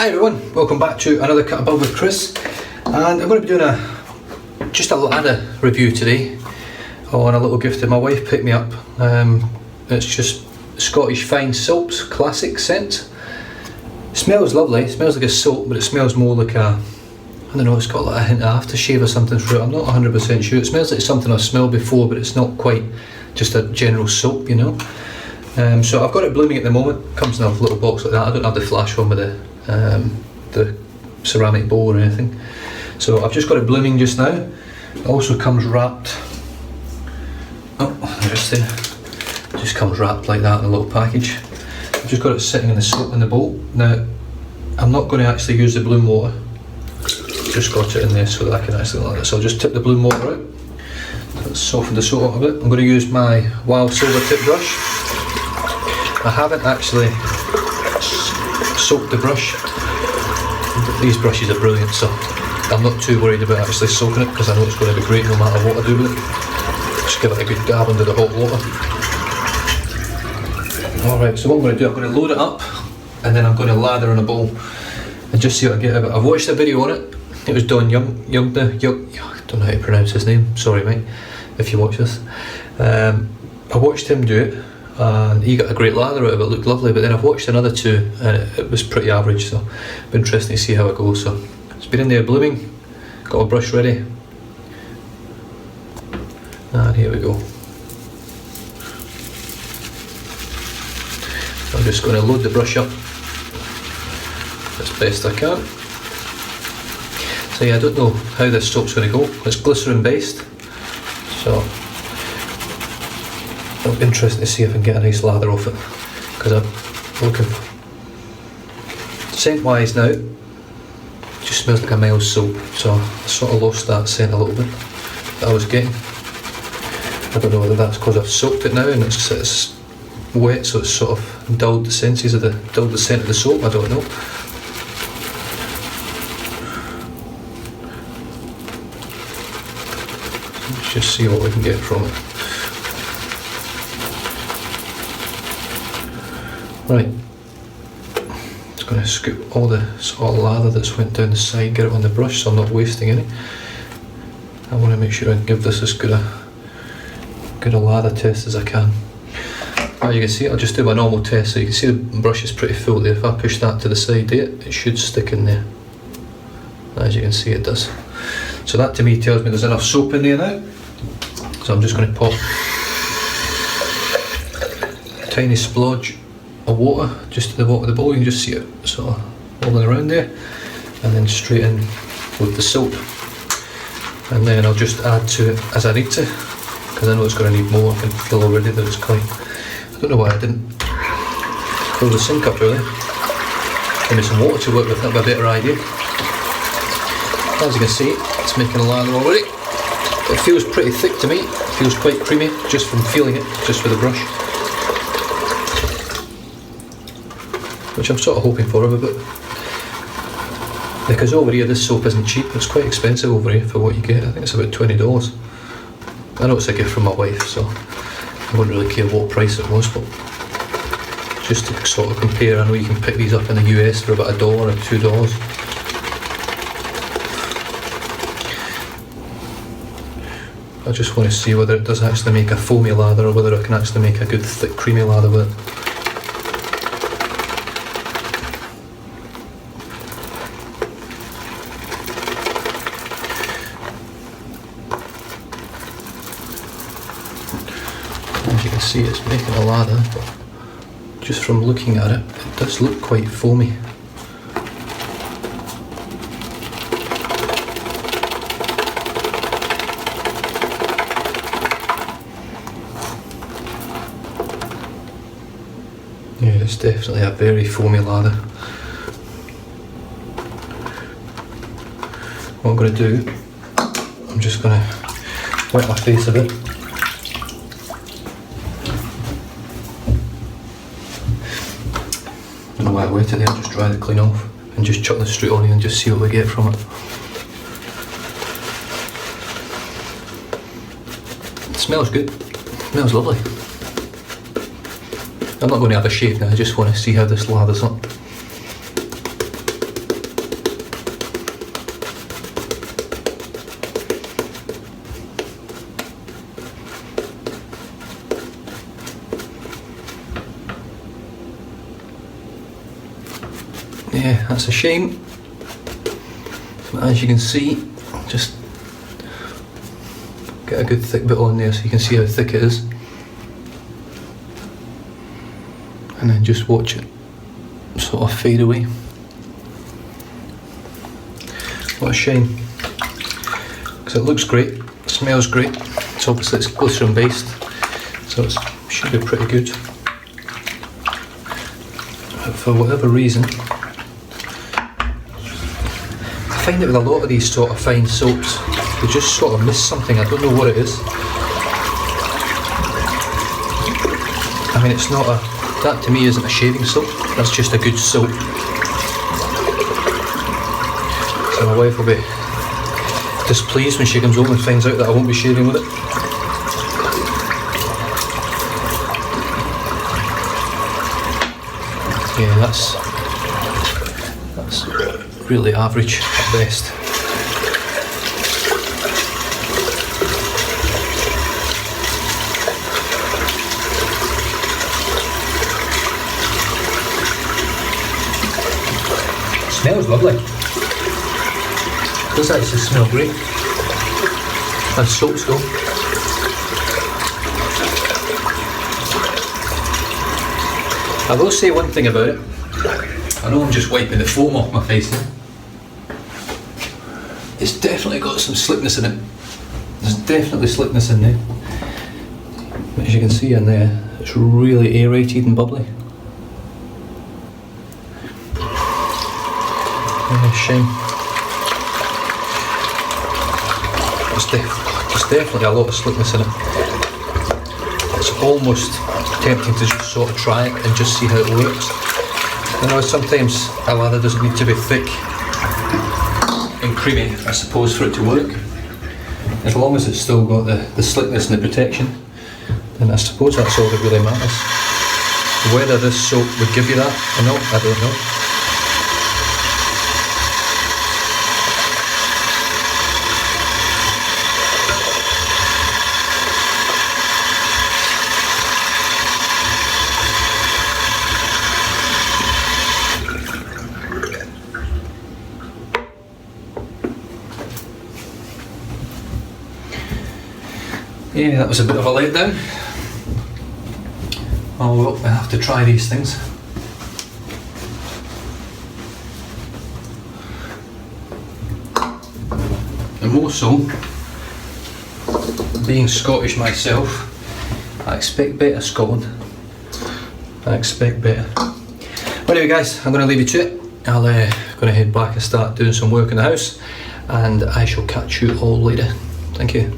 Hi everyone, welcome back to another Cut Above with Chris, and I'm going to be doing just a lather review today on a little gift that my wife picked me up. It's just Scottish Fine Soaps Classic scent. It smells lovely, it smells like a soap, but it smells more like I don't know, it's got like a hint of aftershave or something through it. I'm not 100% sure. It smells like something I've smelled before, but it's not quite just a general soap, you know. So I've got it blooming at the moment. It comes in a little box like that. I don't have the flash one with the ceramic bowl or anything. So I've just got it blooming just now. It also comes wrapped. Oh, there's there. It just comes wrapped like that in a little package. I've just got it sitting in the soap in the bowl. Now, I'm not going to actually use the bloom water. Just got it in there so that I can actually lather it. So I'll just tip the bloom water out. Let's soften the soap up a bit. I'm going to use my Wild Silver tip brush. I haven't actually soaked the brush. These brushes are brilliant, so I'm not too worried about actually soaking it because I know it's going to be great no matter what I do with it. Just give it a good dab under the hot water. Alright, so what I'm going to do, I'm going to load it up and then I'm going to lather in a bowl and just see what I get of it. I've watched a video on it. It was Don Young, I don't know how to pronounce his name, sorry mate, if you watch this. I watched him do it and he got a great lather out of it, looked lovely, but then I've watched another two and it was pretty average, so it'll be interesting to see how it goes. So it's been in there blooming, got a brush ready, and here we go. I'm just going to load the brush up as best I can. So yeah, I don't know how this soap's going to go. It's glycerin based, so it'll be interesting to see if I can get a nice lather off it, because I'm looking scent wise now, it just smells like a mild soap, so I sort of lost that scent a little bit that I was getting. I don't know whether that's because I've soaked it now and it's wet, so it's sort of dulled the senses of dulled the scent of the soap, I don't know. Let's just see what we can get from it. Right, just going to scoop all the sort of lather that's went down the side, get it on the brush so I'm not wasting any. I want to make sure I can give this as good a lather test as I can. As you can see, I'll just do my normal test, so you can see the brush is pretty full there. If I push that to the side there, it should stick in there. As you can see, it does. So that to me tells me there's enough soap in there now. So I'm just going to pop a tiny splodge of water just to the bottom of the bowl. You can just see it sort of rolling around there, and then straight in with the soap, and then I'll just add to it as I need to, because I know it's going to need more. I can feel already that it's quite, I don't know why I didn't fill the sink up really. Give me some water to work with, that'd be a better idea. As you can see, it's making a lather already. It feels pretty thick to me, it feels quite creamy just from feeling it, just with the brush. Which I'm sort of hoping for a bit. Because over here this soap isn't cheap, it's quite expensive over here for what you get. I think it's about $20. I know it's a gift from my wife, so I wouldn't really care what price it was, but just to sort of compare, I know you can pick these up in the US for about $1 or $2. I just want to see whether it does actually make a foamy lather or whether I can actually make a good thick creamy lather with it. As you can see, it's making a lather, but just from looking at it, it does look quite foamy. Yeah, it's definitely a very foamy lather. What I'm going to do, I'm just going to wet my face a bit. I don't know why I wet it there, just dry the clean off and just chuck this straight on here and just see what we get from it. It smells good, it smells lovely. I'm not going to have a shave now, I just want to see how this lathers up. that's a shame. But as you can see, just get a good thick bit on there so you can see how thick it is. And then just watch it sort of fade away. What a shame, because it looks great, it smells great. It's obviously it's glycerin based, so it should be pretty good. But for whatever reason, I find that with a lot of these sort of fine soaps, they just sort of miss something. I don't know what it is. I mean, it's not that to me isn't a shaving soap, that's just a good soap. So my wife will be displeased when she comes home and finds out that I won't be shaving with it. Yeah, that's really average at best. Smells lovely. Does actually smell great. As soaps go. I will say one thing about it. I know I'm just wiping the foam off my face here. It's definitely got some slickness in it. There's definitely slickness in there. As you can see in there, it's really aerated and bubbly. Yeah, shame. There's definitely a lot of slickness in it. It's almost tempting to just sort of try it and just see how it works. You know, sometimes a lather doesn't need to be thick and creamy, I suppose, for it to work. As long as it's still got the slickness and the protection, then I suppose that's all that really matters. Whether this soap would give you that or not, I don't know. Yeah, that was a bit of a letdown. Oh well, I have to try these things. And more so, being Scottish myself, I expect better, Scotland. I expect better. Well, anyway guys, I'm going to leave you to it. I'm going to head back and start doing some work in the house, and I shall catch you all later. Thank you.